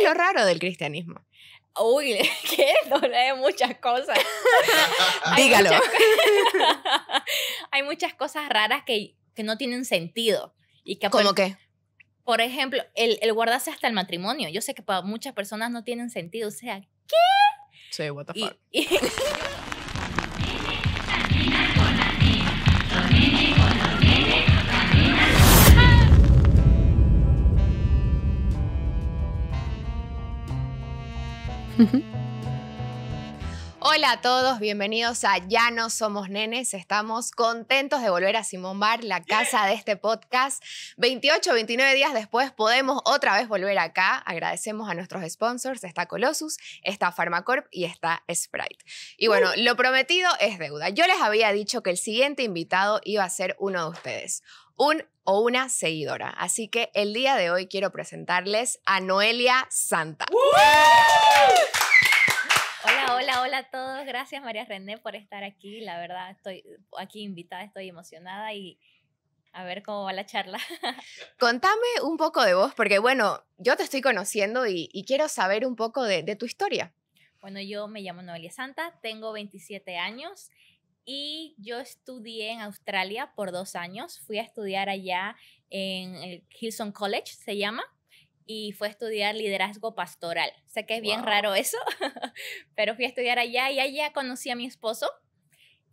es lo raro del cristianismo? Uy, ¿qué? No lee muchas cosas. Dígalo. Hay muchas cosas raras que no tienen sentido. Y que ¿Cómo qué? Por ejemplo, el guardarse hasta el matrimonio. Yo sé que para muchas personas no tienen sentido. O sea, Sí, what the fuck. Hola a todos, bienvenidos a Ya no somos nenes. Estamos contentos de volver a Simón Bar, la casa de este podcast. 28, 29 días después podemos otra vez volver acá. Agradecemos a nuestros sponsors. Está Colossus, está Pharmacorp y está Sprite. Y bueno, lo prometido es deuda. Yo les había dicho que el siguiente invitado iba a ser uno de ustedes. Un o una seguidora. Así que el día de hoy quiero presentarles a Noelia Santa. Hola a todos. Gracias, María René, por estar aquí. La verdad, estoy aquí invitada, estoy emocionada y a ver cómo va la charla. Contame un poco de vos, porque bueno, yo te estoy conociendo y quiero saber un poco de tu historia. Bueno, yo me llamo Noelia Santa, tengo 27 años y yo estudié en Australia por 2 años. Fui a estudiar allá en el Hillsong College, se llama. Y fue a estudiar liderazgo pastoral. Sé que es bien raro eso, pero fui a estudiar allá y allá conocí a mi esposo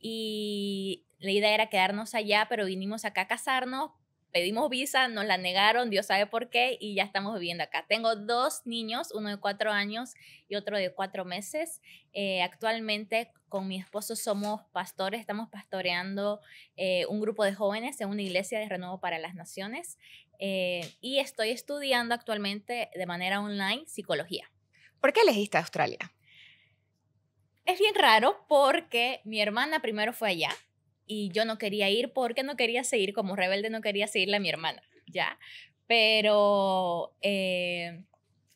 y la idea era quedarnos allá, pero vinimos acá a casarnos, pedimos visa, nos la negaron, Dios sabe por qué, y ya estamos viviendo acá. Tengo 2 niños, uno de 4 años y otro de 4 meses. Actualmente con mi esposo somos pastores, estamos pastoreando un grupo de jóvenes en una iglesia de Renuevo para las Naciones. Y estoy estudiando actualmente de manera online psicología. ¿Por qué elegiste Australia? Es bien raro porque mi hermana primero fue allá y yo no quería ir porque no quería seguir como rebelde, no quería seguirle a mi hermana, ¿ya? Pero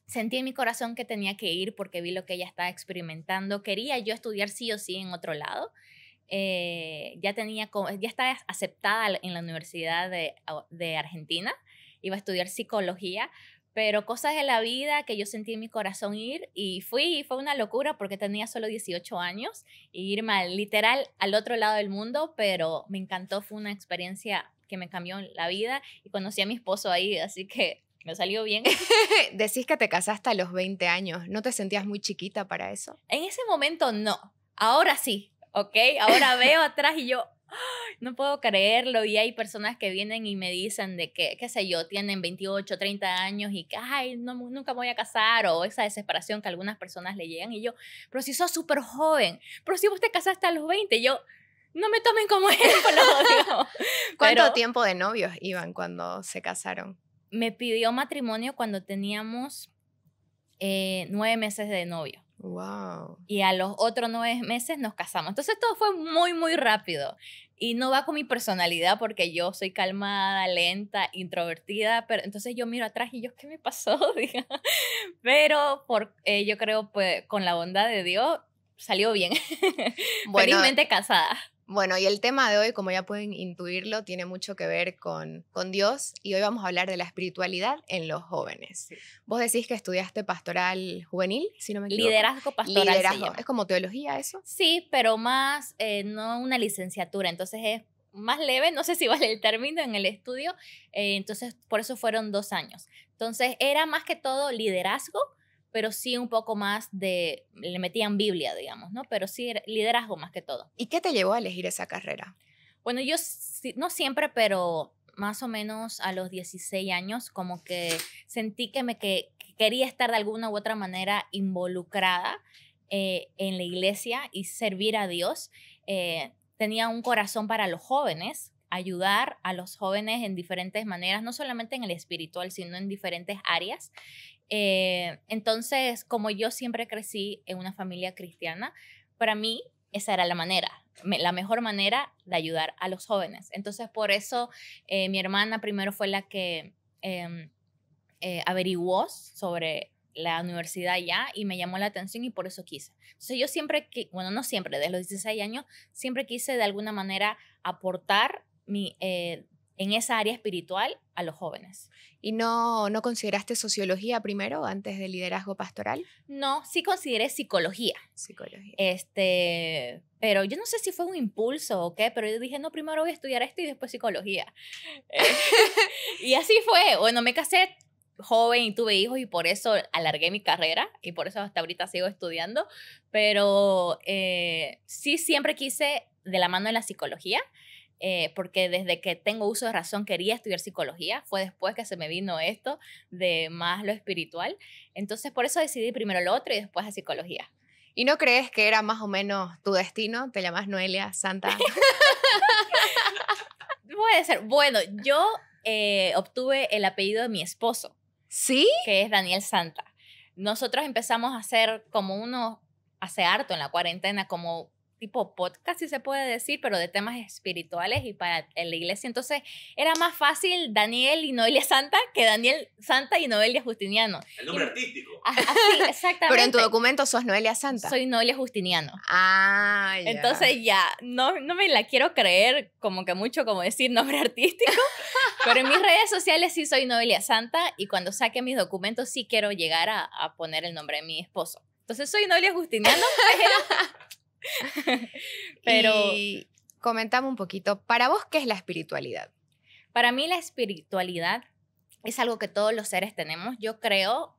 sentí en mi corazón que tenía que ir porque vi lo que ella estaba experimentando. Quería yo estudiar sí o sí en otro lado. Ya estaba aceptada en la Universidad de Argentina, iba a estudiar psicología, pero cosas de la vida que yo sentí en mi corazón ir y fui y fue una locura porque tenía solo 18 años y irme literal al otro lado del mundo, pero me encantó, fue una experiencia que me cambió la vida y conocí a mi esposo ahí, así que me salió bien. Decís que te casaste a los 20 años, ¿no te sentías muy chiquita para eso? En ese momento no, ahora sí. ¿Ok? Ahora veo atrás y yo no puedo creerlo y hay personas que vienen y me dicen de que, qué sé yo, tienen 28, 30 años y que, ay, no, nunca me voy a casar o esa desesperación que a algunas personas le llegan y yo, pero si sos súper joven, pero si vos te casaste a los 20, yo, no me tomen como ejemplo, digamos. ¿Cuánto tiempo de novios iban cuando se casaron? Me pidió matrimonio cuando teníamos 9 meses de novio. Wow. Y a los otros 9 meses nos casamos. Entonces todo fue muy, muy rápido. Y no va con mi personalidad porque yo soy calmada, lenta, introvertida. Pero entonces yo miro atrás y yo, ¿qué me pasó? Pero yo creo pues con la bondad de Dios salió bien. Bueno, felizmente casada. Bueno, y el tema de hoy, como ya pueden intuirlo, tiene mucho que ver con Dios y hoy vamos a hablar de la espiritualidad en los jóvenes. Sí. Vos decís que estudiaste pastoral juvenil, si no me equivoco. Liderazgo pastoral. Liderazgo. ¿Es como teología eso? Sí, pero más, no una licenciatura, entonces es más leve, no sé si vale el término en el estudio, entonces por eso fueron 2 años. Entonces era más que todo liderazgo, pero sí un poco más le metían Biblia, digamos, ¿no? Pero sí liderazgo más que todo. ¿Y qué te llevó a elegir esa carrera? Bueno, yo no siempre, pero más o menos a los 16 años, como que sentí que quería estar de alguna u otra manera involucrada en la iglesia y servir a Dios. Tenía un corazón para los jóvenes, ayudar a los jóvenes en diferentes maneras, no solamente en el espiritual, sino en diferentes áreas. Entonces, como yo siempre crecí en una familia cristiana, para mí esa era la mejor manera de ayudar a los jóvenes. Entonces, por eso mi hermana primero fue la que averiguó sobre la universidad allá y me llamó la atención y por eso quise. Entonces yo siempre, bueno, no siempre, desde los 16 años, siempre quise de alguna manera aportar en esa área espiritual a los jóvenes. ¿Y no consideraste sociología primero antes del liderazgo pastoral? No, sí consideré psicología. Psicología. Pero yo no sé si fue un impulso o qué, pero yo dije, no, primero voy a estudiar esto y después psicología. Y así fue. Bueno, me casé joven y tuve hijos y por eso alargué mi carrera y por eso hasta ahorita sigo estudiando, pero sí siempre quise de la mano de la psicología, porque desde que tengo uso de razón quería estudiar psicología, fue después que se me vino esto de más lo espiritual, entonces por eso decidí primero lo otro y después la psicología. ¿Y no crees que era más o menos tu destino? ¿Te llamas Noelia Santa? Puede ser. Bueno, yo obtuve el apellido de mi esposo. ¿Sí? Que es Daniel Santa. Nosotros empezamos a hacer hace harto en la cuarentena, como tipo podcast, si se puede decir, pero de temas espirituales y para la iglesia. Entonces, era más fácil Daniel y Noelia Santa que Daniel Santa y Noelia Justiniano. El nombre artístico. Así, exactamente. Pero en tu documento sos Noelia Santa. Soy Noelia Justiniano. Ah, ya. Entonces ya, no me la quiero creer como que mucho como decir nombre artístico, pero en mis redes sociales sí soy Noelia Santa y cuando saque mis documentos sí quiero llegar a poner el nombre de mi esposo. Entonces soy Noelia Justiniano, pero Y comentame un poquito, ¿para vos qué es la espiritualidad? para mí la espiritualidad es algo que todos los seres tenemos. Yo creo,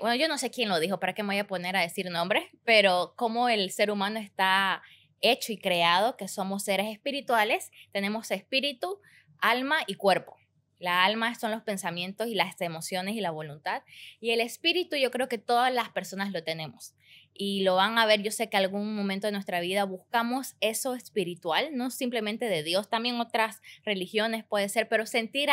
bueno, yo no sé quién lo dijo, para qué me voy a poner a decir nombres, pero como el ser humano está hecho y creado, que somos seres espirituales, tenemos espíritu, alma y cuerpo. La alma son los pensamientos y las emociones y la voluntad. Y el espíritu yo creo que todas las personas lo tenemos. Y lo van a ver, yo sé que algún momento de nuestra vida buscamos eso espiritual, no simplemente de Dios, también otras religiones puede ser, pero sentir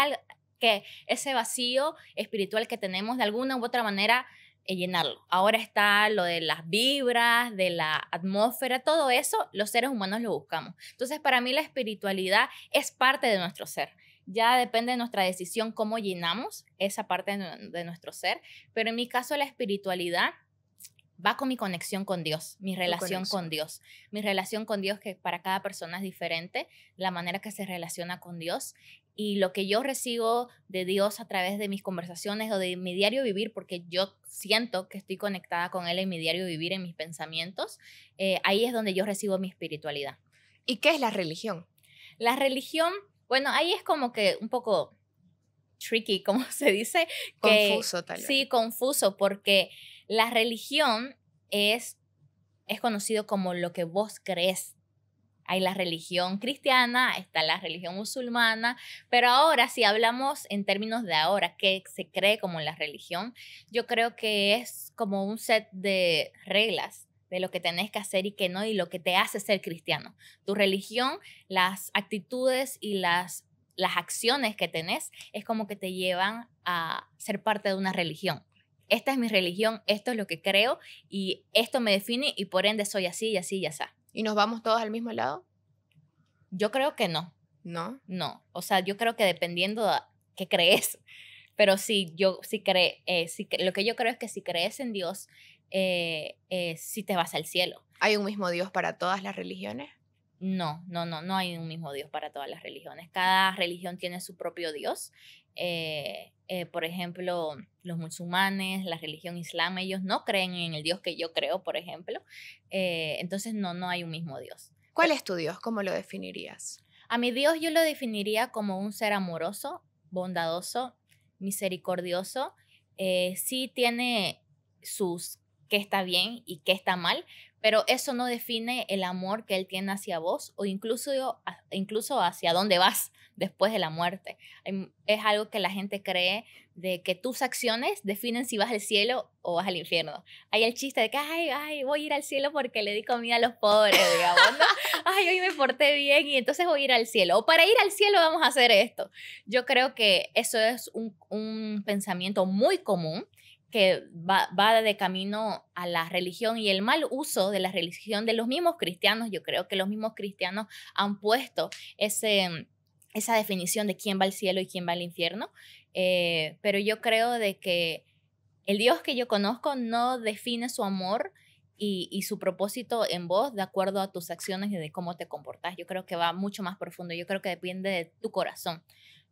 que ese vacío espiritual que tenemos de alguna u otra manera llenarlo. Ahora está lo de las vibras, de la atmósfera, todo eso los seres humanos lo buscamos. Entonces para mí la espiritualidad es parte de nuestro ser. Ya depende de nuestra decisión cómo llenamos esa parte de nuestro ser, pero en mi caso la espiritualidad va con mi conexión con Dios, mi relación con Dios. Mi relación con Dios, que para cada persona es diferente, la manera que se relaciona con Dios. Y lo que yo recibo de Dios a través de mis conversaciones o de mi diario vivir, porque yo siento que estoy conectada con Él en mi diario vivir, en mis pensamientos, ahí es donde yo recibo mi espiritualidad. ¿Y qué es la religión? La religión, bueno, ahí es como que un poco tricky, como se dice. Confuso, tal vez. Sí, confuso, porque la religión es conocido como lo que vos crees. Hay la religión cristiana, está la religión musulmana, pero ahora si hablamos en términos de ahora, ¿qué se cree como la religión? Yo creo que es como un set de reglas de lo que tenés que hacer y que no, y lo que te hace ser cristiano. Tu religión, las actitudes y las acciones que tenés es como que te llevan a ser parte de una religión. Esta es mi religión, esto es lo que creo y esto me define y por ende soy así y así y así. ¿Y nos vamos todos al mismo lado? Yo creo que no. ¿No? No. O sea, yo creo que dependiendo de qué crees. Pero sí, lo que yo creo es que si crees en Dios, sí te vas al cielo. ¿Hay un mismo Dios para todas las religiones? No hay un mismo Dios para todas las religiones. Cada religión tiene su propio Dios. Por ejemplo, los musulmanes, la religión islam, ellos no creen en el Dios que yo creo, por ejemplo. Entonces no hay un mismo Dios. ¿Cuál es tu Dios? ¿Cómo lo definirías? A mi Dios yo lo definiría como un ser amoroso, bondadoso, misericordioso. Sí tiene sus qué está bien y qué está mal, pero eso no define el amor que Él tiene hacia vos o incluso hacia dónde vas después de la muerte. Es algo que la gente cree de que tus acciones definen si vas al cielo o vas al infierno. Hay el chiste de que, ay, voy a ir al cielo porque le di comida a los pobres, digamos, ¿no? Ay, hoy me porté bien y entonces voy a ir al cielo. O para ir al cielo vamos a hacer esto. Yo creo que eso es un pensamiento muy común que va de camino a la religión y el mal uso de la religión de los mismos cristianos. Yo creo que los mismos cristianos han puesto esa definición de quién va al cielo y quién va al infierno, pero yo creo de que el Dios que yo conozco no define su amor y su propósito en vos de acuerdo a tus acciones y de cómo te comportas. Yo creo que va mucho más profundo. Yo creo que depende de tu corazón.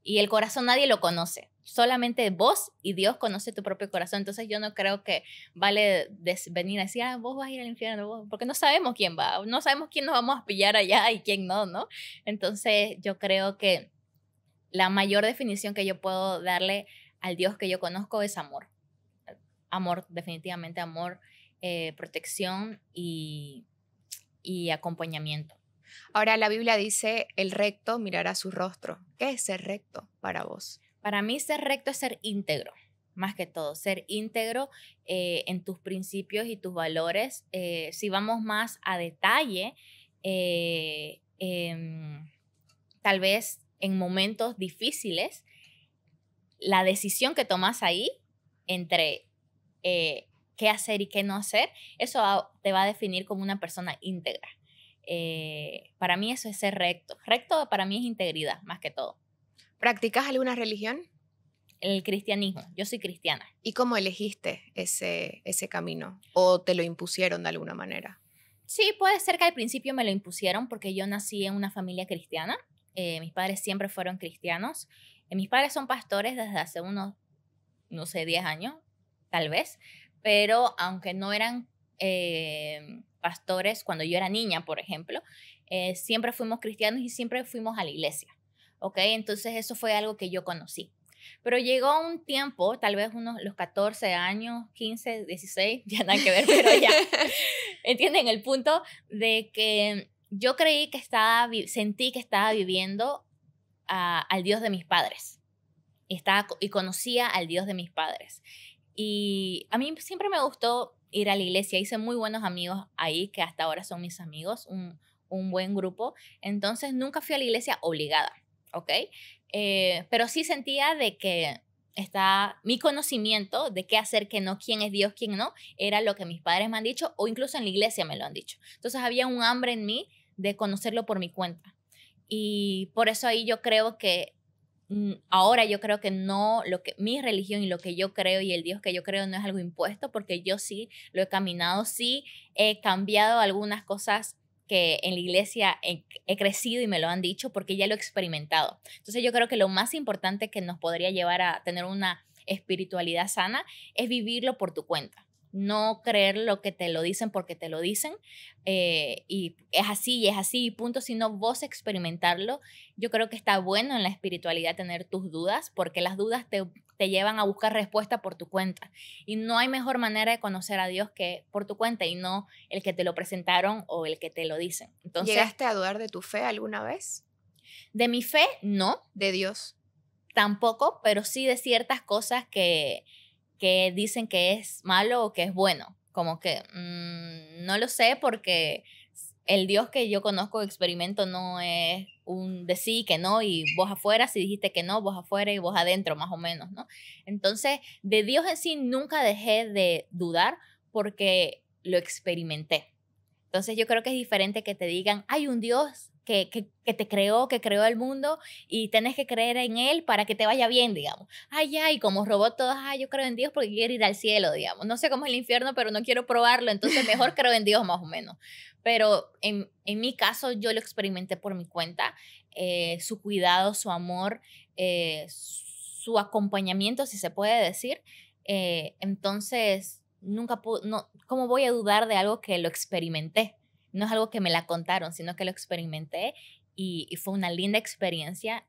Y el corazón nadie lo conoce. Solamente vos y Dios conoce tu propio corazón. Entonces yo no creo que vale venir a decir, vos vas a ir al infierno, porque no sabemos quién va, no sabemos quién nos vamos a pillar allá y quién no, ¿no? Entonces yo creo que la mayor definición que yo puedo darle al Dios que yo conozco es amor. Amor, definitivamente amor, protección y acompañamiento. Ahora la Biblia dice, el recto mirará su rostro. ¿Qué es ser recto para vos? Para mí ser recto es ser íntegro, más que todo, ser íntegro en tus principios y tus valores. Si vamos más a detalle, tal vez en momentos difíciles, la decisión que tomas ahí entre qué hacer y qué no hacer, eso te va a definir como una persona íntegra. Para mí eso es ser recto. Recto para mí es integridad, más que todo. ¿Practicas alguna religión? El cristianismo. Yo soy cristiana. ¿Y cómo elegiste ese camino? ¿O te lo impusieron de alguna manera? Sí, puede ser que al principio me lo impusieron porque yo nací en una familia cristiana. Mis padres siempre fueron cristianos. Mis padres son pastores desde hace unos, no sé, 10 años, tal vez. Pero aunque no eran pastores cuando yo era niña, por ejemplo, siempre fuimos cristianos y siempre fuimos a la iglesia. ¿Ok? Entonces eso fue algo que yo conocí. Pero llegó un tiempo, tal vez los 14 años, 15, 16, ya nada que ver, pero ya, ¿entienden el punto? De que yo creí que sentí que estaba viviendo al Dios de mis padres. Y conocía al Dios de mis padres. Y a mí siempre me gustó ir a la iglesia. Hice muy buenos amigos ahí, que hasta ahora son mis amigos, un buen grupo. Entonces nunca fui a la iglesia obligada, ¿ok? Pero sí sentía de que mi conocimiento de qué hacer, qué no, quién es Dios, quién no, era lo que mis padres me han dicho o incluso en la iglesia me lo han dicho. Entonces había un hambre en mí de conocerlo por mi cuenta. Y por eso ahí yo creo que ahora yo creo que no, mi religión y lo que yo creo y el Dios que yo creo no es algo impuesto, porque yo sí lo he caminado, sí he cambiado algunas cosas que en la iglesia he crecido y me lo han dicho porque ya lo he experimentado. Entonces yo creo que lo más importante que nos podría llevar a tener una espiritualidad sana es vivirlo por tu cuenta. No creer lo que te lo dicen porque te lo dicen y es así y punto, sino vos experimentarlo. Yo creo que está bueno en la espiritualidad tener tus dudas porque las dudas te llevan a buscar respuesta por tu cuenta y no hay mejor manera de conocer a Dios que por tu cuenta y no el que te lo presentaron o el que te lo dicen. Entonces, ¿llegaste a dudar de tu fe alguna vez? De mi fe, no. ¿De Dios? Tampoco, pero sí de ciertas cosas que dicen que es malo o que es bueno. Como que no lo sé porque el Dios que yo conozco, experimento, no es un de sí, que no, y vos afuera, si dijiste que no, vos afuera y vos adentro, más o menos, ¿no? Entonces, de Dios en sí nunca dejé de dudar porque lo experimenté. Entonces, yo creo que es diferente que te digan, hay un Dios que te creó, que creó el mundo y tenés que creer en él para que te vaya bien, digamos. Y como robot todos, yo creo en Dios porque quiero ir al cielo, digamos. No sé cómo es el infierno, pero no quiero probarlo, entonces mejor creo en Dios más o menos. Pero en mi caso yo lo experimenté por mi cuenta, su cuidado, su amor, su acompañamiento, si se puede decir. Entonces, ¿cómo voy a dudar de algo que lo experimenté? No es algo que me la contaron, sino que lo experimenté y fue una linda experiencia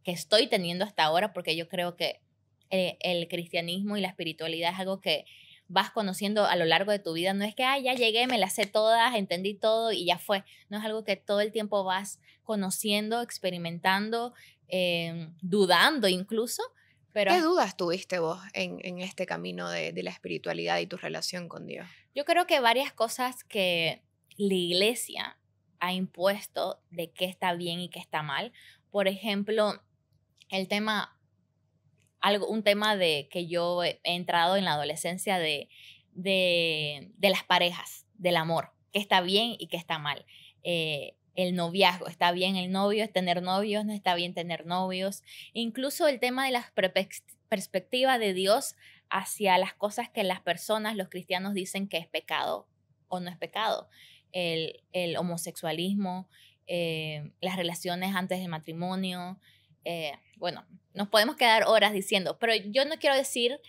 que estoy teniendo hasta ahora porque yo creo que el cristianismo y la espiritualidad es algo que vas conociendo a lo largo de tu vida. No es que, ya llegué, me las sé todas, entendí todo y ya fue. No es algo que todo el tiempo vas conociendo, experimentando, dudando incluso. Pero ¿qué dudas tuviste vos en este camino de la espiritualidad y tu relación con Dios? yo creo que varias cosas que la iglesia ha impuesto de qué está bien y qué está mal. Por ejemplo, un tema de que yo he entrado en la adolescencia de las parejas, del amor, qué está bien y qué está mal. El noviazgo, está bien el novio, tener novios, no está bien tener novios. Incluso el tema de la perspectiva de Dios hacia las cosas que las personas, los cristianos, dicen que es pecado o no es pecado. El homosexualismo, las relaciones antes del matrimonio. Bueno, nos podemos quedar horas diciendo, pero yo no quiero decir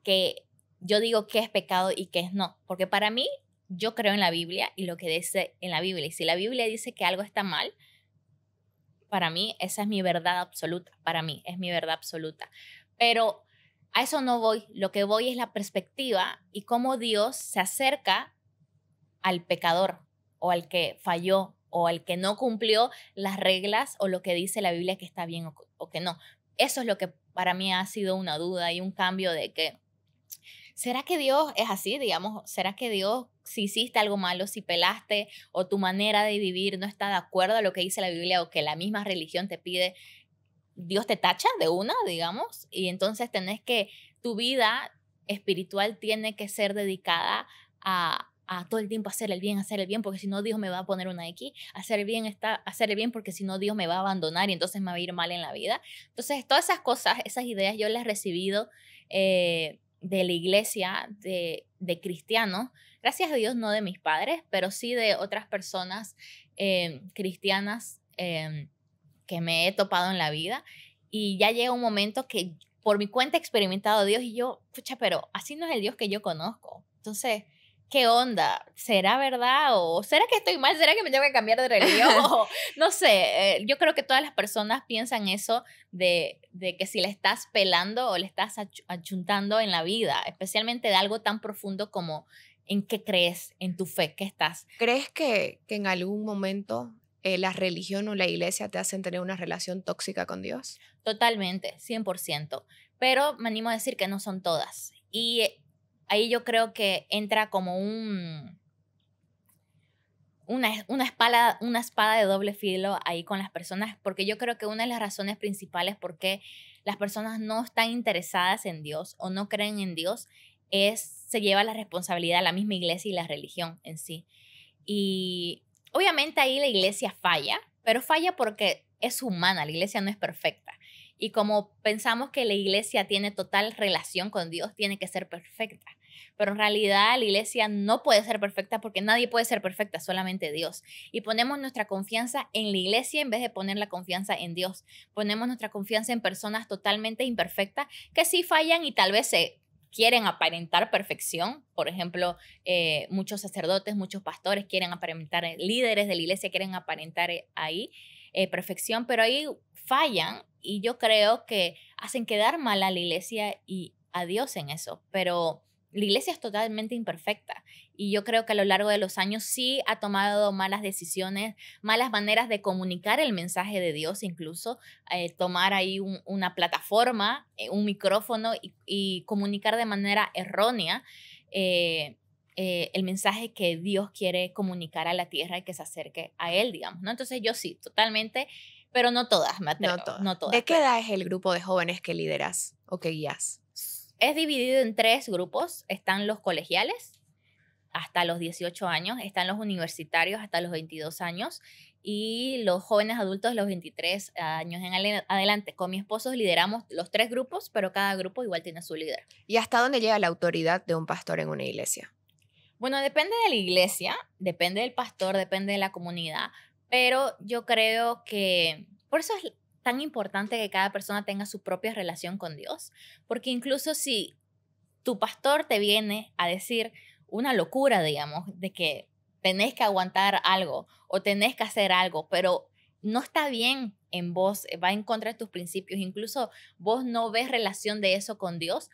que yo digo qué es pecado y qué es no, porque para mí yo creo en la Biblia y lo que dice en la Biblia. Y si la Biblia dice que algo está mal, para mí esa es mi verdad absoluta. Para mí es mi verdad absoluta. Pero a eso no voy. Lo que voy es la perspectiva y cómo Dios se acerca al pecador o al que falló o al que no cumplió las reglas o lo que dice la Biblia que está bien o que no. Eso es lo que para mí ha sido una duda y un cambio de que, ¿será que Dios es así? Digamos, ¿será que Dios, si hiciste algo malo, si pelaste o tu manera de vivir no está de acuerdo a lo que dice la Biblia o que la misma religión te pide, Dios te tacha de una, digamos? Y entonces tu vida espiritual tiene que ser dedicada a todo el tiempo hacer el bien, porque si no Dios me va a poner una X, hacer el bien porque si no Dios me va a abandonar y entonces me va a ir mal en la vida. Entonces, todas esas cosas, esas ideas yo las he recibido de la iglesia, de cristianos, gracias a Dios no de mis padres, pero sí de otras personas cristianas que me he topado en la vida, y ya llega un momento que por mi cuenta he experimentado a Dios y yo, pucha, pero así no es el Dios que yo conozco. Entonces, ¿qué onda? ¿Será verdad? ¿O será que estoy mal? ¿Será que me tengo que cambiar de religión? No sé, yo creo que todas las personas piensan eso de que si le estás pelando o le estás achuntando en la vida, especialmente de algo tan profundo como en qué crees, en tu fe, qué estás. ¿Crees que en algún momento la religión o la iglesia te hacen tener una relación tóxica con Dios? Totalmente, 100%. Pero me animo a decir que no son todas. Y ahí yo creo que entra como una espada de doble filo ahí con las personas, porque yo creo que una de las razones principales por qué las personas no están interesadas en Dios o no creen en Dios se lleva la responsabilidad la misma iglesia y la religión en sí. Y obviamente ahí la iglesia falla, pero falla porque es humana, la iglesia no es perfecta. Y como pensamos que la iglesia tiene total relación con Dios, tiene que ser perfecta. Pero en realidad la iglesia no puede ser perfecta porque nadie puede ser perfecta, solamente Dios. Y ponemos nuestra confianza en la iglesia en vez de poner la confianza en Dios. Ponemos nuestra confianza en personas totalmente imperfectas que sí fallan y tal vez se quieren aparentar perfección. Por ejemplo, muchos sacerdotes, muchos pastores quieren aparentar, líderes de la iglesia quieren aparentar ahí perfección, pero ahí fallan y yo creo que hacen quedar mal a la iglesia y a Dios en eso. Pero la iglesia es totalmente imperfecta y yo creo que a lo largo de los años sí ha tomado malas decisiones, malas maneras de comunicar el mensaje de Dios, incluso tomar ahí una plataforma, un micrófono y comunicar de manera errónea el mensaje que Dios quiere comunicar a la tierra y que se acerque a Él, digamos, ¿no? Entonces yo sí, totalmente, pero no todas, me atrevo, no todas. ¿De qué edad es el grupo de jóvenes que lideras o que guías? Es dividido en 3 grupos. Están los colegiales hasta los 18 años, están los universitarios hasta los 22 años y los jóvenes adultos los 23 años en adelante. Con mi esposo lideramos los 3 grupos, pero cada grupo igual tiene su líder. ¿Y hasta dónde llega la autoridad de un pastor en una iglesia? Bueno, depende de la iglesia, depende del pastor, depende de la comunidad, pero yo creo que por eso es tan importante que cada persona tenga su propia relación con Dios, porque incluso si tu pastor te viene a decir una locura, digamos, de que tenés que aguantar algo o tenés que hacer algo, pero no está bien en vos, va en contra de tus principios, incluso vos no ves relación de eso con Dios.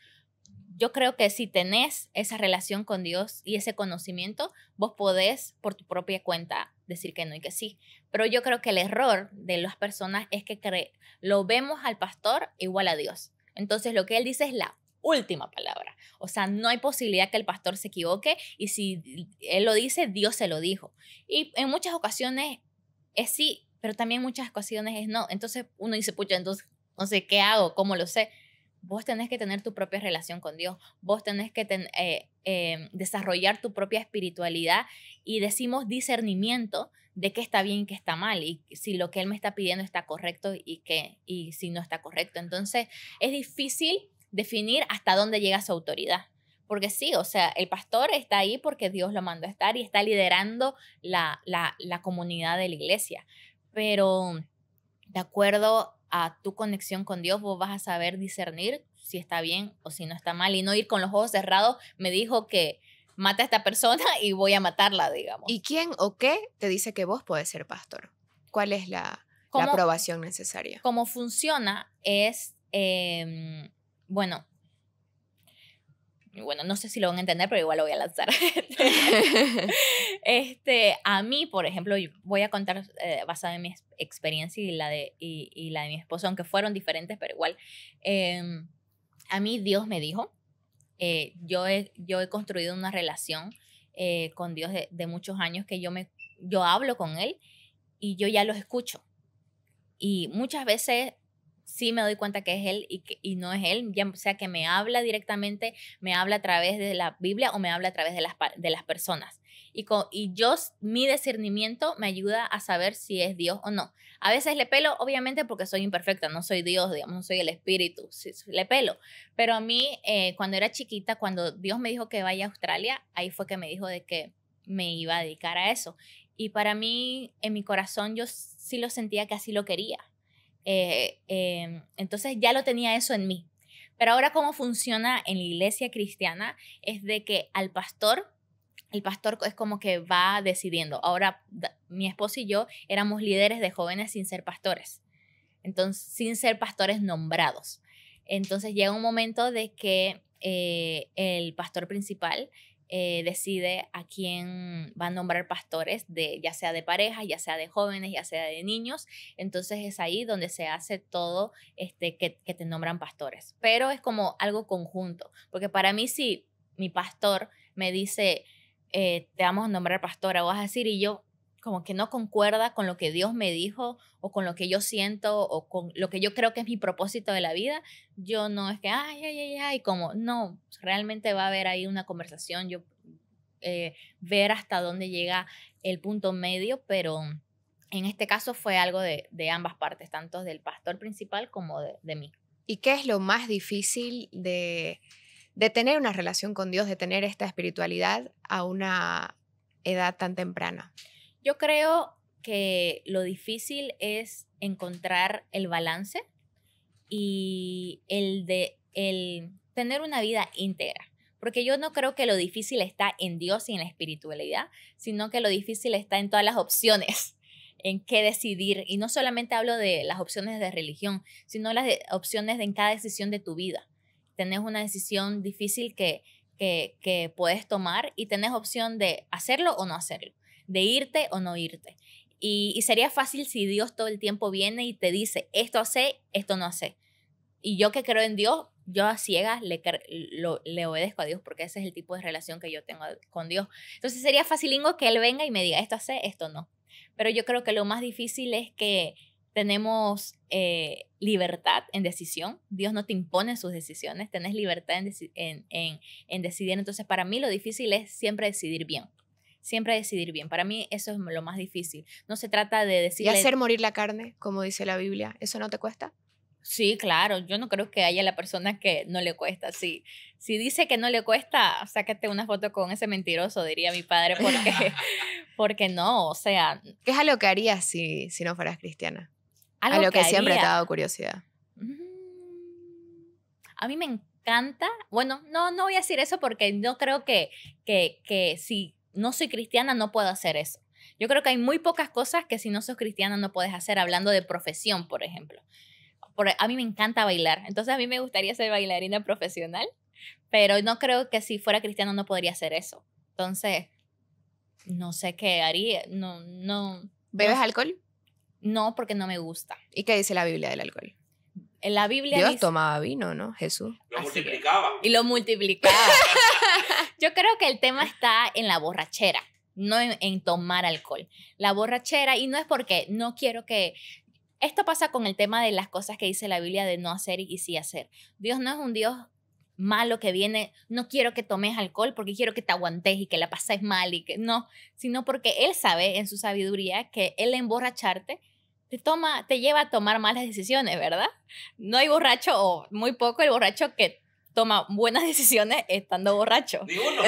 Yo creo que si tenés esa relación con Dios y ese conocimiento, vos podés por tu propia cuenta decir que no y que sí. Pero yo creo que el error de las personas es que lo vemos al pastor igual a Dios. Entonces lo que él dice es la última palabra. O sea, no hay posibilidad que el pastor se equivoque y si él lo dice, Dios se lo dijo. Y en muchas ocasiones es sí, pero también en muchas ocasiones es no. Entonces uno dice, pucha, entonces no sé qué hago, cómo lo sé. Vos tenés que tener tu propia relación con Dios. Vos tenés que desarrollar tu propia espiritualidad y decimos discernimiento de qué está bien y qué está mal y si lo que Él me está pidiendo está correcto y si no está correcto. Entonces es difícil definir hasta dónde llega su autoridad, Porque sí, o sea, el pastor está ahí porque Dios lo mandó a estar y está liderando la comunidad de la iglesia. Pero de acuerdo a tu conexión con Dios, vos vas a saber discernir si está bien o si no está mal y no ir con los ojos cerrados. Me dijo que mata a esta persona y voy a matarla, digamos. ¿Y quién o qué te dice que vos podés ser pastor? ¿Cuál es la aprobación necesaria? Cómo funciona es, bueno, no sé si lo van a entender, pero igual lo voy a lanzar. A mí, por ejemplo, voy a contar basado en mi experiencia y la de mi esposo, aunque fueron diferentes, pero igual. A mí Dios me dijo, yo he construido una relación con Dios de muchos años que yo hablo con Él y yo ya los escucho. Y muchas veces sí me doy cuenta que es Él y no es Él, ya sea que me habla directamente, me habla a través de la Biblia o me habla a través de las personas. Y mi discernimiento me ayuda a saber si es Dios o no. A veces le pelo, obviamente, porque soy imperfecta, no soy Dios, digamos, no soy el Espíritu, sí, le pelo. Pero a mí, cuando era chiquita, cuando Dios me dijo que vaya a Australia, ahí fue que me dijo de que me iba a dedicar a eso. Y para mí, en mi corazón, yo sí lo sentía que así lo quería. Entonces ya lo tenía eso en mí. Pero ahora cómo funciona en la iglesia cristiana es de que el pastor es como que va decidiendo. Ahora mi esposo y yo éramos líderes de jóvenes sin ser pastores. Entonces, sin ser pastores nombrados. Entonces llega un momento de que el pastor principal decide a quién va a nombrar pastores, ya sea de pareja, ya sea de jóvenes, ya sea de niños. Entonces es ahí donde se hace todo que te nombran pastores. Pero es como algo conjunto, porque para mí si mi pastor me dice, te vamos a nombrar pastora, vas a decir, y yo como que no concuerda con lo que Dios me dijo o con lo que yo siento o con lo que yo creo que es mi propósito de la vida, yo no es que, como no, realmente va a haber ahí una conversación, ver hasta dónde llega el punto medio, pero en este caso fue algo de ambas partes, tanto del pastor principal como de mí. ¿Y qué es lo más difícil de tener una relación con Dios, de tener esta espiritualidad a una edad tan temprana? Yo creo que lo difícil es encontrar el balance y el tener una vida íntegra. Porque yo no creo que lo difícil está en Dios y en la espiritualidad, sino que lo difícil está en todas las opciones, en qué decidir. Y no solamente hablo de las opciones de religión, sino las opciones en cada decisión de tu vida. Tenés una decisión difícil que puedes tomar y tenés opción de hacerlo o no hacerlo, de irte o no irte. Y sería fácil si Dios todo el tiempo viene y te dice, esto hace, esto no hace. Y yo que creo en Dios, yo a ciegas le obedezco a Dios porque ese es el tipo de relación que yo tengo con Dios. Entonces sería facilingo que Él venga y me diga, esto hace, esto no. Pero yo creo que lo más difícil es que tenemos libertad en decisión. Dios no te impone sus decisiones, tenés libertad en decidir. Entonces para mí lo difícil es siempre decidir bien. Siempre decidir bien. Para mí eso es lo más difícil. No se trata de decirle... ¿Y hacer morir la carne, como dice la Biblia, eso no te cuesta? Sí, claro. Yo no creo que haya la persona que no le cuesta. Sí. Si dice que no le cuesta, sácate una foto con ese mentiroso, diría mi padre, porque no, o sea... ¿Qué es algo que harías si no fueras cristiana? Algo a lo que siempre te ha haría. dado curiosidad. A mí me encanta... Bueno, no voy a decir eso porque no creo que si no soy cristiana no puedo hacer eso. Yo creo que hay muy pocas cosas que si no sos cristiana no puedes hacer, hablando de profesión, por ejemplo. A mí me encanta bailar, entonces a mí me gustaría ser bailarina profesional, pero no creo que si fuera cristiana no podría hacer eso. Entonces, no sé qué haría, no. ¿Bebes alcohol? No, porque no me gusta. ¿Y qué dice la Biblia del alcohol? En la Biblia Dios dice, tomaba vino, ¿no? Jesús. Lo multiplicaba. y lo multiplicaba. Yo creo que el tema está en la borrachera, no en tomar alcohol. La borrachera, y no es porque no quiero que... Esto pasa con el tema de las cosas que dice la Biblia de no hacer y sí hacer. Dios no es un Dios malo que viene, no quiero que tomes alcohol porque quiero que te aguantes y que la pases mal y que no, sino porque Él sabe en su sabiduría que Él emborracharte te lleva a tomar malas decisiones, ¿verdad? No hay borracho o muy poco el borracho que toma buenas decisiones estando borracho? Ninguno.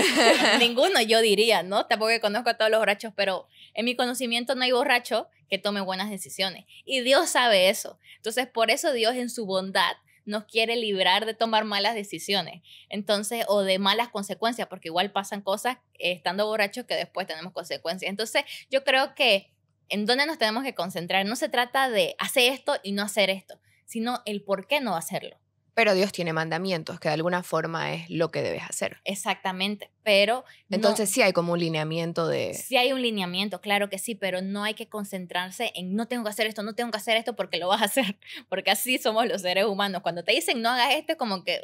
Ninguno, yo diría, ¿no? Tampoco conozco a todos los borrachos, pero en mi conocimiento no hay borracho que tome buenas decisiones. Y Dios sabe eso. Entonces, por eso Dios en su bondad nos quiere librar de tomar malas decisiones. Entonces, o de malas consecuencias, porque igual pasan cosas estando borrachos que después tenemos consecuencias. Entonces, yo creo que en dónde nos tenemos que concentrar. No se trata de hacer esto y no hacer esto, sino el por qué no hacerlo. Pero Dios tiene mandamientos, que de alguna forma es lo que debes hacer. Exactamente, pero entonces sí hay como un lineamiento de... Sí hay un lineamiento, claro que sí, pero no hay que concentrarse en no tengo que hacer esto, no tengo que hacer esto porque lo vas a hacer, porque así somos los seres humanos. Cuando te dicen no hagas esto, como que,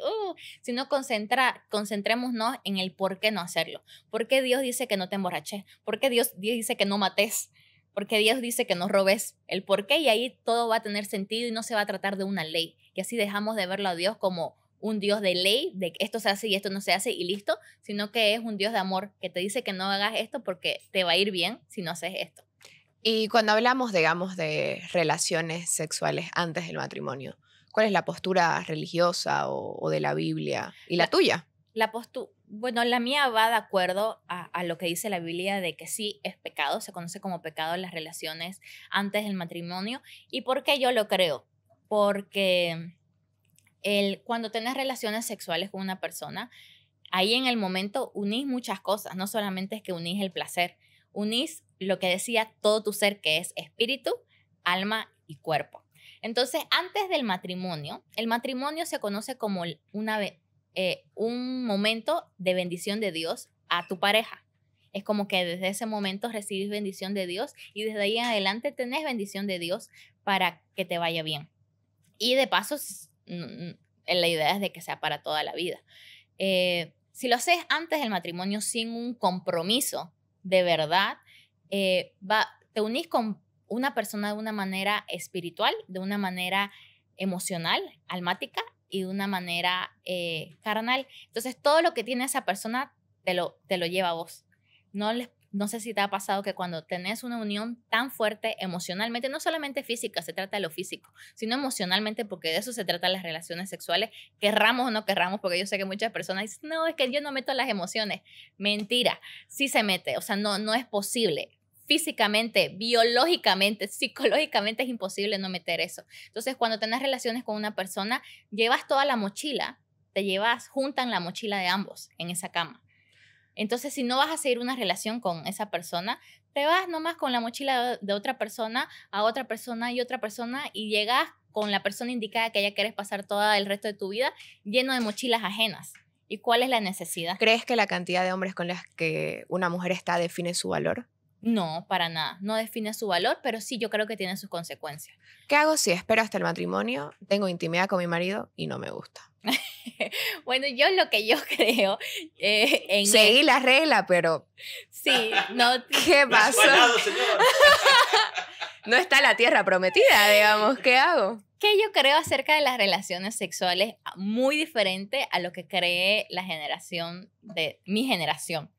sino concentrémonos en el por qué no hacerlo. ¿Por qué Dios dice que no te emborraches? ¿Por qué Dios dice que no mates? Porque Dios dice que no robes, el por qué, y ahí todo va a tener sentido y no se va a tratar de una ley. Y así dejamos de verlo a Dios como un Dios de ley, de que esto se hace y esto no se hace y listo, sino que es un Dios de amor que te dice que no hagas esto porque te va a ir bien si no haces esto. Y cuando hablamos, digamos, de relaciones sexuales antes del matrimonio, ¿cuál es la postura religiosa o de la Biblia? ¿Y la tuya? Bueno, la mía va de acuerdo a lo que dice la Biblia de que sí es pecado, se conoce como pecado las relaciones antes del matrimonio. ¿Y por qué yo lo creo? Porque cuando tenés relaciones sexuales con una persona, ahí en el momento unís muchas cosas, no solamente es que unís el placer, unís lo que decía todo tu ser, que es espíritu, alma y cuerpo. Entonces, antes del matrimonio, el matrimonio se conoce como un momento de bendición de Dios a tu pareja. Es como que desde ese momento recibes bendición de Dios y desde ahí en adelante tenés bendición de Dios para que te vaya bien. Y de paso, la idea es de que sea para toda la vida. Si lo haces antes del matrimonio sin un compromiso de verdad, te unís con una persona de una manera espiritual, de una manera emocional, almática, y de una manera carnal. Entonces, todo lo que tiene esa persona te lo lleva a vos. No sé si te ha pasado que cuando tenés una unión tan fuerte emocionalmente, no solamente física, se trata de lo físico, sino emocionalmente, porque de eso se tratan las relaciones sexuales, querramos o no querramos, porque yo sé que muchas personas dicen, no, es que yo no meto las emociones. Mentira, sí se mete, o sea, no es posible. Físicamente, biológicamente, psicológicamente es imposible no meter eso. Entonces, cuando tenés relaciones con una persona, llevas toda la mochila, juntan la mochila de ambos en esa cama. Entonces, si no vas a seguir una relación con esa persona, te vas nomás con la mochila de otra persona a otra persona y otra persona y llegas con la persona indicada que ya quieres pasar todo el resto de tu vida lleno de mochilas ajenas. ¿Y cuál es la necesidad? ¿Crees que la cantidad de hombres con las que una mujer está define su valor? No, para nada. No define su valor, pero sí yo creo que tiene sus consecuencias. ¿Qué hago si espero hasta el matrimonio, tengo intimidad con mi marido y no me gusta? Bueno, lo que yo creo seguí la regla, pero... Sí, no... ¿Qué pasó? Señor. No está la tierra prometida, digamos. ¿Qué hago? Que yo creo acerca de las relaciones sexuales muy diferente a lo que cree la generación de mi generación.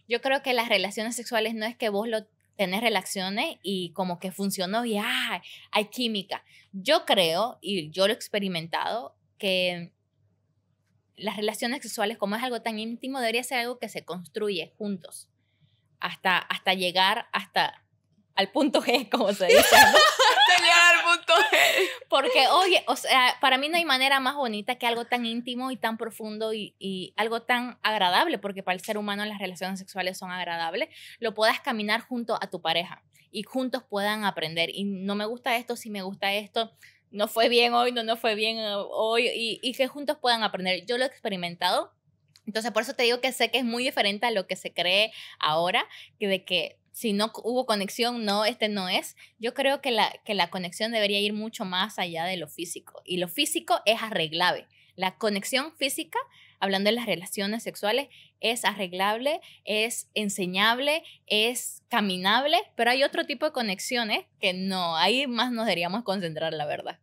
Yo creo que las relaciones sexuales no es que vos tenés relaciones y como que funcionó y hay química. Yo creo, y yo lo he experimentado, que las relaciones sexuales, como es algo tan íntimo, debería ser algo que se construye juntos hasta llegar al punto G, como se dice, ¿no? Llegar al punto G. Porque, oye, o sea, para mí no hay manera más bonita que algo tan íntimo y tan profundo y algo tan agradable, porque para el ser humano las relaciones sexuales son agradables, lo puedas caminar junto a tu pareja y juntos puedan aprender. Y no me gusta esto, sí me gusta esto, no fue bien hoy, no fue bien hoy, y que juntos puedan aprender. Yo lo he experimentado, entonces por eso te digo que sé que es muy diferente a lo que se cree ahora, que de que si no hubo conexión, no, no es. Yo creo que la conexión debería ir mucho más allá de lo físico. Y lo físico es arreglable. La conexión física, hablando de las relaciones sexuales, es arreglable, es enseñable, es caminable, pero hay otro tipo de conexiones que no, ahí más nos deberíamos concentrar, la verdad.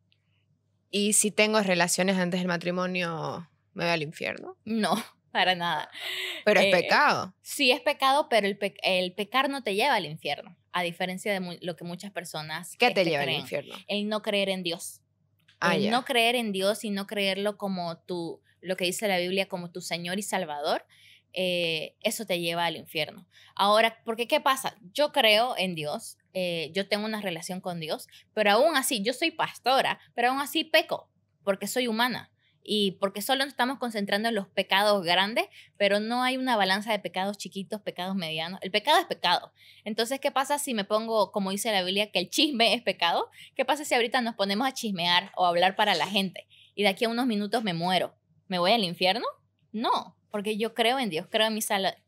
¿Y si tengo relaciones antes del matrimonio, me voy al infierno? No. Para nada. Pero es pecado. Sí, es pecado, pero el pecar no te lleva al infierno, a diferencia de lo que muchas personas ¿Qué te lleva creen. al infierno? El no creer en Dios. Ya. No creer en Dios y no creerlo como tu lo que dice la Biblia como tu Señor y Salvador, eso te lleva al infierno. Ahora, porque ¿qué pasa? Yo creo en Dios, yo tengo una relación con Dios, pero aún así, yo soy pastora, pero aún así peco, porque soy humana. Y porque solo nos estamos concentrando en los pecados grandes, pero no hay una balanza de pecados chiquitos, pecados medianos. El pecado es pecado. Entonces, ¿qué pasa si me pongo, como dice la Biblia, que el chisme es pecado? ¿Qué pasa si ahorita nos ponemos a chismear o a hablar para la gente y de aquí a unos minutos me muero? ¿Me voy al infierno? No, porque yo creo en Dios, creo en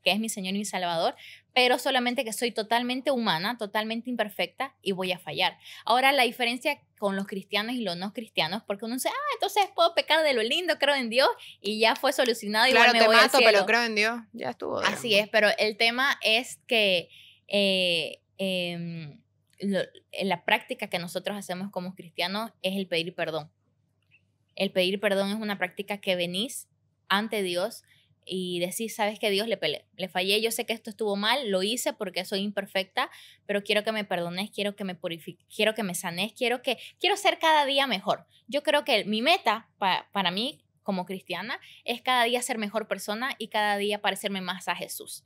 que es mi Señor y mi Salvador, pero solamente que soy totalmente humana, totalmente imperfecta y voy a fallar. Ahora, la diferencia con los cristianos y los no cristianos, porque uno dice, entonces puedo pecar de lo lindo, creo en Dios y ya fue solucionado, claro, igual me voy al cielo. Pero creo en Dios, ya estuvo. Así es, pero el tema es que la práctica que nosotros hacemos como cristianos es el pedir perdón. El pedir perdón es una práctica que venís ante Dios y decís, sabes que Dios le fallé, yo sé que esto estuvo mal, lo hice porque soy imperfecta, pero quiero que me perdones, quiero que me purifiques, quiero que me sanes, quiero ser cada día mejor. Yo creo que mi meta para mí como cristiana es cada día ser mejor persona y cada día parecerme más a Jesús.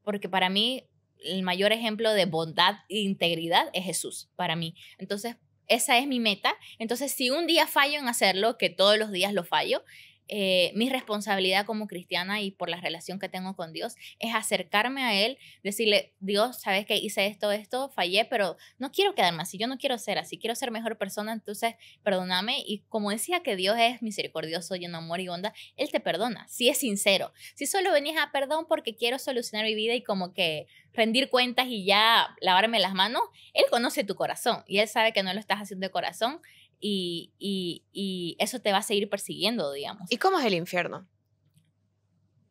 Porque para mí el mayor ejemplo de bondad e integridad es Jesús, para mí. Entonces, esa es mi meta. Entonces, si un día fallo en hacerlo, que todos los días lo fallo, mi responsabilidad como cristiana y por la relación que tengo con Dios es acercarme a Él, decirle, Dios, sabes que hice esto, fallé, pero no quiero quedarme así, yo no quiero ser así, quiero ser mejor persona, entonces perdóname. Y como decía que Dios es misericordioso, lleno de amor y bondad, Él te perdona, si es sincero. Si solo venís a perdón porque quiero solucionar mi vida y como que rendir cuentas y ya lavarme las manos, Él conoce tu corazón y Él sabe que no lo estás haciendo de corazón. Y eso te va a seguir persiguiendo, digamos. ¿Y cómo es el infierno?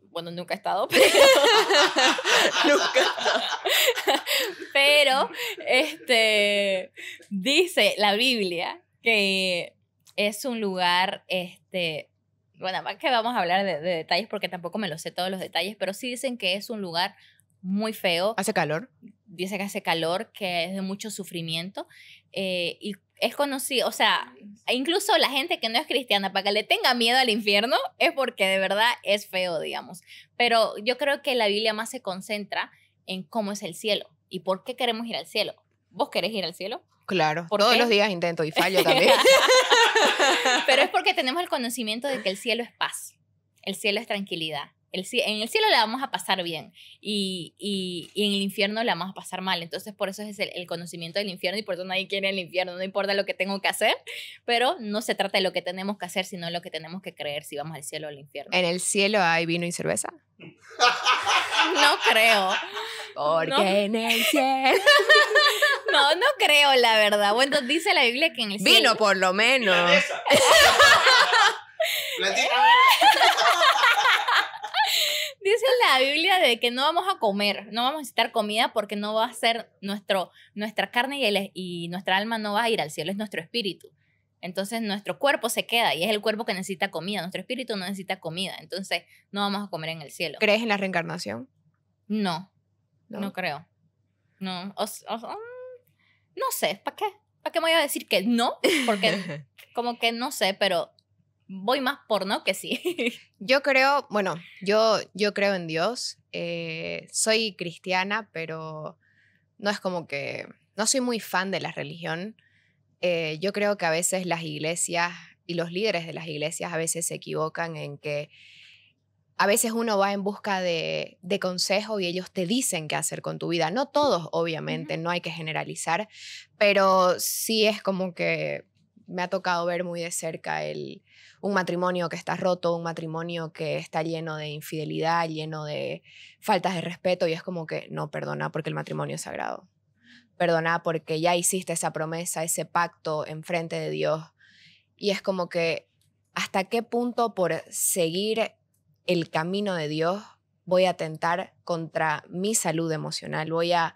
Bueno, nunca he estado, pero... nunca he estado. Pero, dice la Biblia que es un lugar, bueno, que vamos a hablar de detalles porque tampoco me lo sé todos los detalles, pero sí dicen que es un lugar muy feo. ¿Hace calor? Dice que hace calor, que es de mucho sufrimiento, y es conocido, o sea, incluso la gente que no es cristiana, para que le tenga miedo al infierno, es porque de verdad es feo, digamos. Pero yo creo que la Biblia más se concentra en cómo es el cielo y por qué queremos ir al cielo. ¿Vos querés ir al cielo? Claro, todos los días intento y fallo también. Pero es porque tenemos el conocimiento de que el cielo es paz, el cielo es tranquilidad. En el cielo la vamos a pasar bien y en el infierno la vamos a pasar mal. Entonces, por eso es el conocimiento del infierno y por eso nadie quiere el infierno. No importa lo que tengo que hacer, pero no se trata de lo que tenemos que hacer, sino lo que tenemos que creer si vamos al cielo o al infierno. ¿En el cielo hay vino y cerveza? No creo. Porque no. En el cielo... No creo, la verdad. Bueno, dice la Biblia que en el cielo... Vino, por lo menos. Dice la Biblia de que no vamos a comer, no vamos a necesitar comida porque no va a ser nuestra carne y nuestra alma no va a ir al cielo, es nuestro espíritu. Entonces nuestro cuerpo se queda y es el cuerpo que necesita comida, nuestro espíritu no necesita comida, entonces no vamos a comer en el cielo. ¿Crees en la reencarnación? No creo. No, no sé, ¿para qué? ¿Para qué me voy a decir que no? Porque como que no sé, pero... voy más por no que sí. Yo creo, bueno, yo creo en Dios. Soy cristiana, pero no es como que... no soy muy fan de la religión. Yo creo que a veces las iglesias y los líderes de las iglesias a veces se equivocan en que a veces uno va en busca de consejo y ellos te dicen qué hacer con tu vida. No todos, obviamente, no hay que generalizar, pero sí es como que me ha tocado ver muy de cerca un matrimonio que está roto, un matrimonio que está lleno de infidelidad, lleno de faltas de respeto, y es como que no, perdona porque el matrimonio es sagrado. Perdona porque ya hiciste esa promesa, ese pacto enfrente de Dios. Y es como que hasta qué punto por seguir el camino de Dios voy a atentar contra mi salud emocional, voy a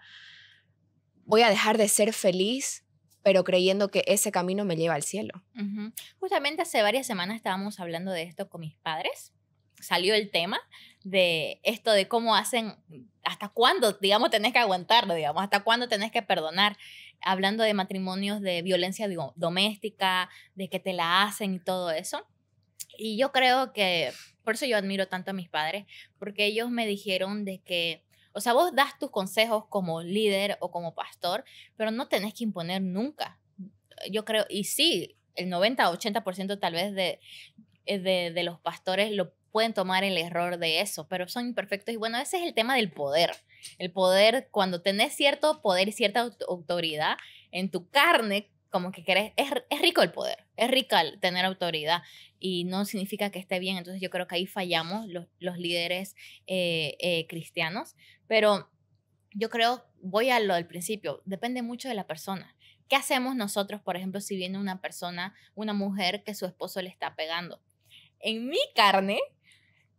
dejar de ser feliz, pero creyendo que ese camino me lleva al cielo. Uh-huh. Justamente hace varias semanas estábamos hablando de esto con mis padres. Salió el tema de esto de cómo hacen, hasta cuándo, digamos, tenés que aguantar, digamos, hasta cuándo tenés que perdonar. Hablando de matrimonios de violencia doméstica, de que te la hacen y todo eso. Y yo creo que, por eso yo admiro tanto a mis padres, porque ellos me dijeron de que, o sea, vos das tus consejos como líder o como pastor, pero no tenés que imponer nunca. Yo creo, y sí, el 90-80% tal vez de los pastores lo pueden tomar el error de eso, pero son imperfectos. Y bueno, ese es el tema del poder. El poder, cuando tenés cierto poder y cierta autoridad en tu carne, como que querés, es rico el poder, es rico el tener autoridad y no significa que esté bien. Entonces yo creo que ahí fallamos los líderes cristianos, pero yo creo, voy a lo del principio, depende mucho de la persona. ¿Qué hacemos nosotros, por ejemplo, si viene una persona, una mujer que su esposo le está pegando? En mi carne,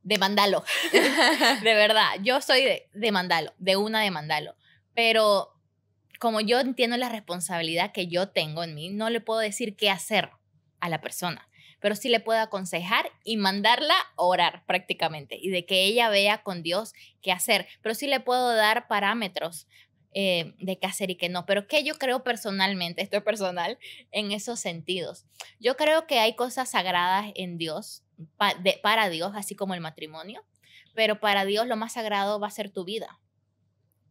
demandalo. De verdad, yo soy de demandalo, demandalo. Pero como yo entiendo la responsabilidad que yo tengo en mí, no le puedo decir qué hacer a la persona, pero sí le puedo aconsejar y mandarla a orar prácticamente y de que ella vea con Dios qué hacer. Pero sí le puedo dar parámetros de qué hacer y qué no. Pero que yo creo personalmente, esto es personal, en esos sentidos. Yo creo que hay cosas sagradas en Dios, para Dios, así como el matrimonio, pero para Dios lo más sagrado va a ser tu vida.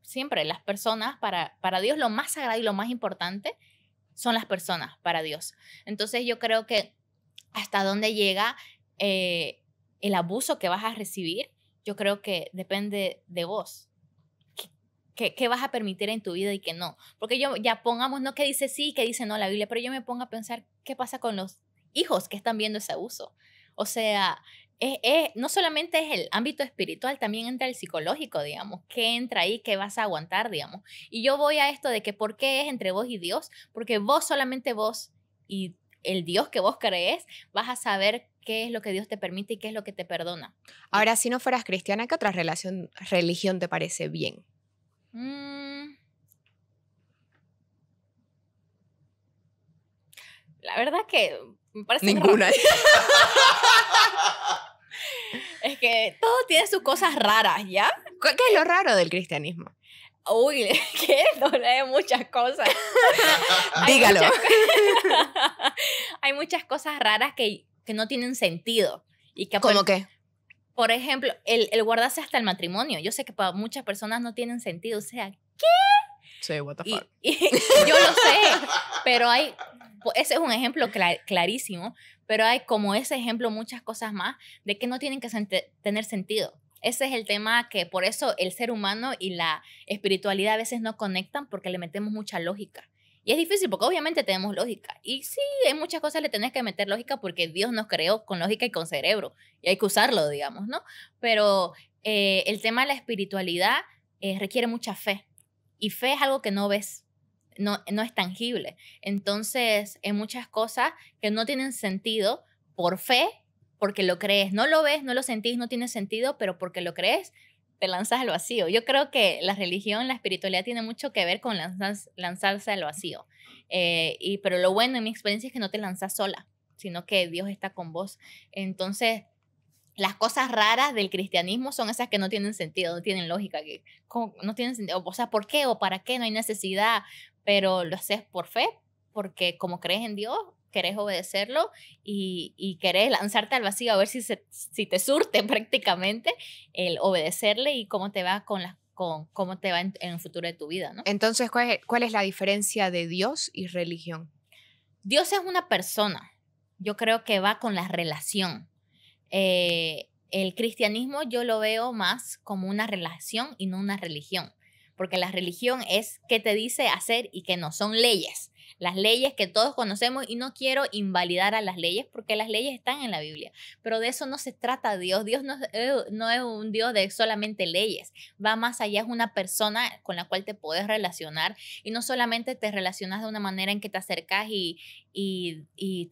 Siempre las personas, para Dios lo más sagrado y lo más importante son las personas para Dios. Entonces yo creo que hasta dónde llega el abuso que vas a recibir, yo creo que depende de vos. ¿Qué vas a permitir en tu vida y qué no? Porque yo ya pongamos, no que dice sí, que dice no la Biblia, pero yo me pongo a pensar qué pasa con los hijos que están viendo ese abuso. O sea, no solamente es el ámbito espiritual, también entra el psicológico, digamos. ¿Qué entra ahí? ¿Qué vas a aguantar, digamos? Y yo voy a esto de que ¿por qué es entre vos y Dios? Porque vos, solamente vos y el Dios que vos crees, vas a saber qué es lo que Dios te permite y qué es lo que te perdona. Ahora, si no fueras cristiana, ¿qué otra religión te parece bien? La verdad que me parece ninguna. Es que todo tiene sus cosas raras, ¿ya? ¿Qué es lo raro del cristianismo? Uy, que no lee muchas cosas. Dígalo. Hay muchas cosas raras que no tienen sentido. Y que ¿Cómo qué? Por ejemplo, el guardarse hasta el matrimonio. Yo sé que para muchas personas no tienen sentido. O sea, ¿qué? Sí, what the fuck. Y yo lo sé, pero ese es un ejemplo clarísimo, pero hay como ese ejemplo muchas cosas más de que no tienen que tener sentido. Ese es el tema, que por eso el ser humano y la espiritualidad a veces no conectan, porque le metemos mucha lógica. Y es difícil porque obviamente tenemos lógica. Y sí, en muchas cosas le tenés que meter lógica porque Dios nos creó con lógica y con cerebro. Y hay que usarlo, digamos, ¿no? Pero el tema de la espiritualidad requiere mucha fe. Y fe es algo que no ves, no es tangible. Entonces, hay muchas cosas que no tienen sentido por fe, porque lo crees. No lo ves, no lo sentís, no tiene sentido, pero porque lo crees, te lanzas al vacío. Yo creo que la religión, la espiritualidad tiene mucho que ver con lanzarse al vacío. Pero lo bueno en mi experiencia es que no te lanzas sola, sino que Dios está con vos. Entonces, las cosas raras del cristianismo son esas que no tienen sentido, no tienen lógica, que no tienen sentido. O sea, ¿por qué o para qué? No hay necesidad, pero lo haces por fe, porque como crees en Dios, querés obedecerlo y querés lanzarte al vacío a ver si te surte prácticamente el obedecerle y cómo te va cómo te va en el futuro de tu vida, ¿no? Entonces, ¿cuál es la diferencia de Dios y religión? Dios es una persona. Yo creo que va con la relación. El cristianismo yo lo veo más como una relación y no una religión, porque la religión es qué te dice hacer y qué no, son leyes, las leyes que todos conocemos, y no quiero invalidar a las leyes porque las leyes están en la Biblia, pero de eso no se trata Dios. Dios no es un Dios de solamente leyes, va más allá, es una persona con la cual te puedes relacionar, y no solamente te relacionas de una manera en que te acercas y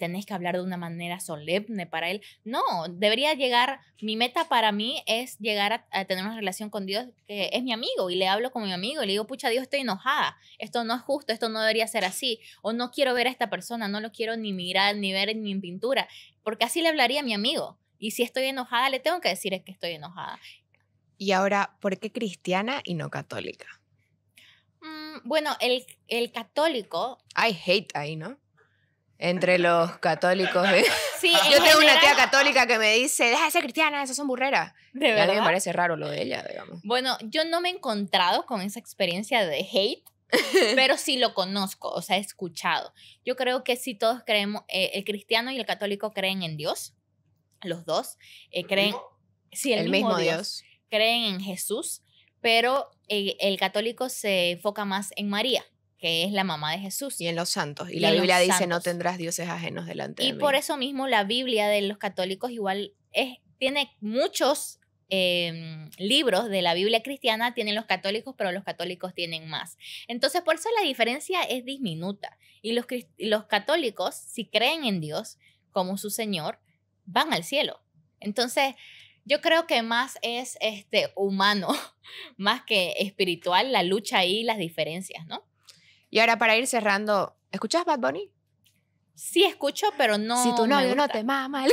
tenés que hablar de una manera solemne para él. No, debería llegar, mi meta para mí es llegar a tener una relación con Dios que es mi amigo, y le hablo como mi amigo y le digo, pucha, Dios, estoy enojada, esto no es justo, esto no debería ser así, o no quiero ver a esta persona, no lo quiero ni mirar, ni ver ni en pintura, porque así le hablaría a mi amigo, y si estoy enojada le tengo que decir que estoy enojada. Y ahora, ¿por qué cristiana y no católica? Bueno, el católico... Hay hate ahí, ¿no? entre los católicos. Sí, Yo tengo una tía católica que me dice, deja de ser cristiana, esas son burreras. ¿De Y a mí verdad? me parece raro lo de ella, digamos. Bueno, yo no me he encontrado con esa experiencia de hate, pero sí lo conozco, o sea, he escuchado. Yo creo que sí todos creemos, el cristiano y el católico creen en Dios, los dos, creen... Sí, El mismo Dios. Creen en Jesús, pero el católico se enfoca más en María, que es la mamá de Jesús. Y en los santos. Y Y la en los Biblia dice, no santos. tendrás dioses ajenos delante de Y mí. por eso mismo la Biblia de los católicos igual tiene muchos libros de la Biblia cristiana, tienen los católicos, pero los católicos tienen más. Entonces, por eso la diferencia es diminuta. Y los católicos, si creen en Dios como su Señor, van al cielo. Entonces, yo creo que más es humano, más que espiritual, la lucha ahí, las diferencias, ¿no? Y ahora para ir cerrando, ¿escuchás Bad Bunny? Sí escucho, pero no Si tu me novio no gusta. te mama.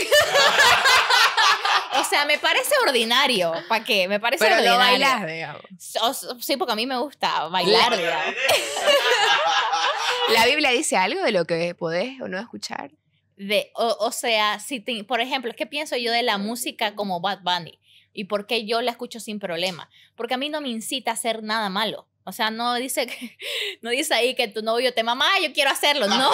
O sea, me parece ordinario. ¿Para qué? Me parece Pero lo ordinario. bailás, digamos. Sí, porque a mí me gusta bailar, digamos. ¿La Biblia dice algo de lo que podés o no escuchar? O sea, por ejemplo, es que pienso yo de la música como Bad Bunny y por qué yo la escucho sin problema. Porque a mí no me incita a hacer nada malo. O sea, no dice ahí que tu novio te mama, yo quiero hacerlo. No.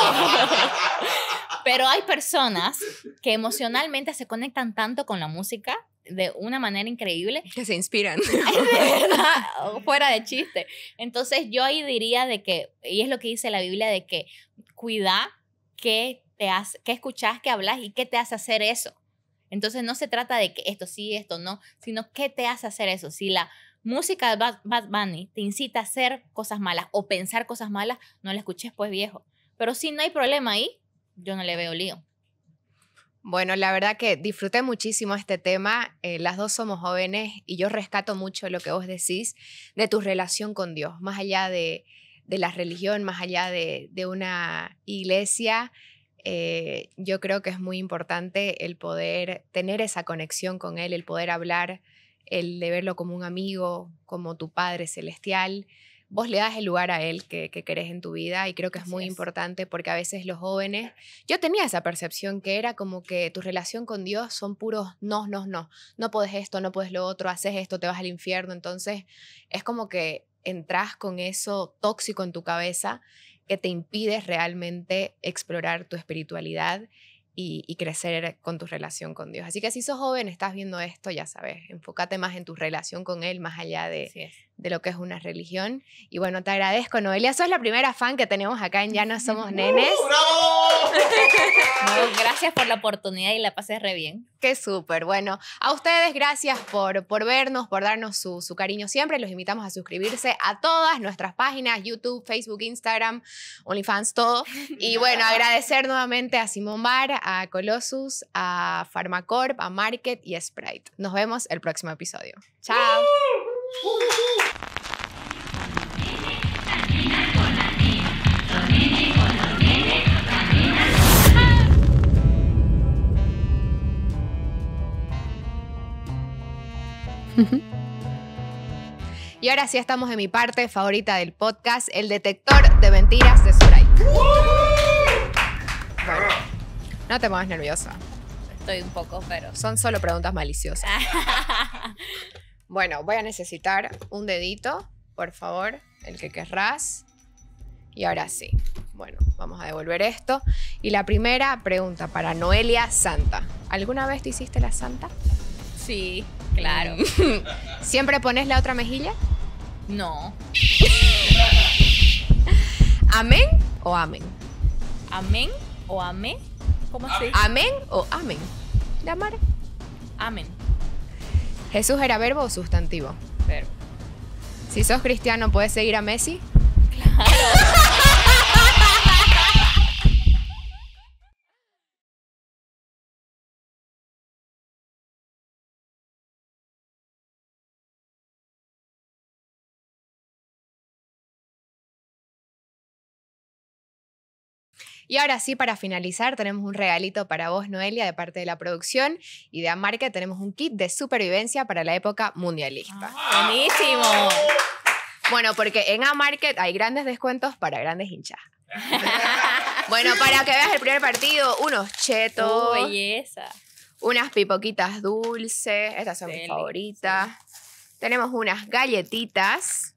Pero hay personas que emocionalmente se conectan tanto con la música de una manera increíble. Que se inspiran. Es de verdad, fuera de chiste. Entonces yo ahí diría de que, y es lo que dice la Biblia, de que cuida qué escuchás, qué hablas y qué te hace hacer eso. Entonces no se trata de que esto sí, esto no, sino qué te hace hacer eso. Si la música de Bad Bunny te incita a hacer cosas malas o pensar cosas malas, no la escuches pues viejo. Pero si no hay problema ahí, yo no le veo lío. Bueno, la verdad que disfruté muchísimo este tema. Las dos somos jóvenes y yo rescato mucho lo que vos decís de tu relación con Dios, más allá de la religión, más allá de una iglesia. Yo creo que es muy importante el poder tener esa conexión con Él, el poder hablar, el de verlo como un amigo, como tu Padre Celestial. Vos le das el lugar a Él que querés en tu vida y creo que es muy importante porque a veces los jóvenes, yo tenía esa percepción que era como que tu relación con Dios son puros no podés esto, no podés lo otro, haces esto, te vas al infierno, entonces es como que entras con eso tóxico en tu cabeza que te impide realmente explorar tu espiritualidad y crecer con tu relación con Dios. Así que si sos joven, estás viendo esto, ya sabes, enfócate más en tu relación con Él, más allá de lo que es una religión. Y bueno, te agradezco, Noelia. Sos la primera fan que tenemos acá en Ya No Somos Nenes. ¡Bravo! No, gracias por la oportunidad y la pasé re bien. Qué súper. Bueno, a ustedes gracias por vernos, por darnos su cariño siempre. Los invitamos a suscribirse a todas nuestras páginas, YouTube, Facebook, Instagram, OnlyFans, todo. Y bueno, agradecer nuevamente a Simón Bar, a Colossus, a Pharmacorp, a Market y a Sprite. Nos vemos el próximo episodio. Chao. Y ahora sí estamos en mi parte favorita del podcast, el detector de mentiras de Sprite. Bueno, no te pongas nerviosa. Estoy un poco, pero... Son solo preguntas maliciosas. Bueno, voy a necesitar un dedito, por favor, el que querrás. Y ahora sí. Bueno, vamos a devolver esto. Y la primera pregunta para Noelia Santa. ¿Alguna vez te hiciste la santa? Sí, claro. ¿Siempre pones la otra mejilla? No. ¿Amén o amén? ¿Amén o amé? ¿Cómo se dice? ¿Amén o amén? ¿De amar? Amén. ¿Jesús era verbo o sustantivo? Pero, Si sos cristiano, ¿puedes seguir a Messi? claro. Y ahora sí, para finalizar, tenemos un regalito para vos, Noelia, de parte de la producción. Y de Amarque tenemos un kit de supervivencia para la época mundialista. Buenísimo. Bueno, porque en Amarket hay grandes descuentos para grandes hinchas. Bueno, para que veas el primer partido, unos chetos. Belleza. Unas pipoquitas dulces. Estas son mis favoritas. Tenemos unas galletitas.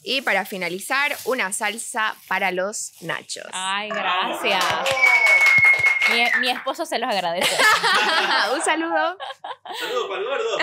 Y para finalizar, una salsa para los nachos. Ay, gracias. Mi esposo se los agradece. Un saludo. Saludos para el gordo.